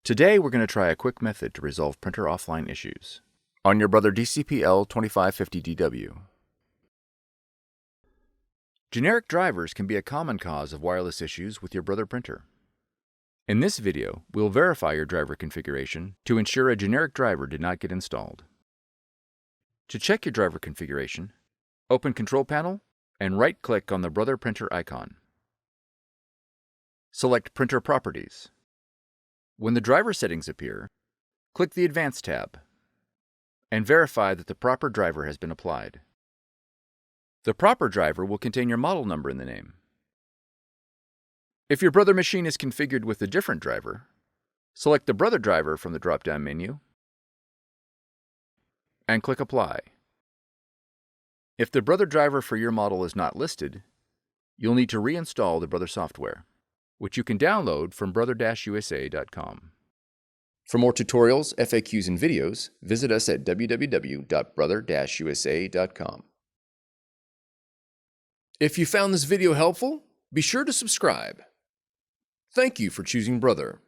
Today we're going to try a quick method to resolve printer offline issues on your Brother DCPL2550DW. Generic drivers can be a common cause of wireless issues with your Brother printer. In this video, we'll verify your driver configuration to ensure a generic driver did not get installed. To check your driver configuration, open Control Panel and right-click on the Brother printer icon. Select Printer Properties. When the driver settings appear, click the Advanced tab and verify that the proper driver has been applied. The proper driver will contain your model number in the name. If your Brother machine is configured with a different driver, select the Brother driver from the drop-down menu and click Apply. If the Brother driver for your model is not listed, you'll need to reinstall the Brother software, which you can download from brother-usa.com. For more tutorials, FAQs, and videos, visit us at www.brother-usa.com. If you found this video helpful, be sure to subscribe. Thank you for choosing Brother.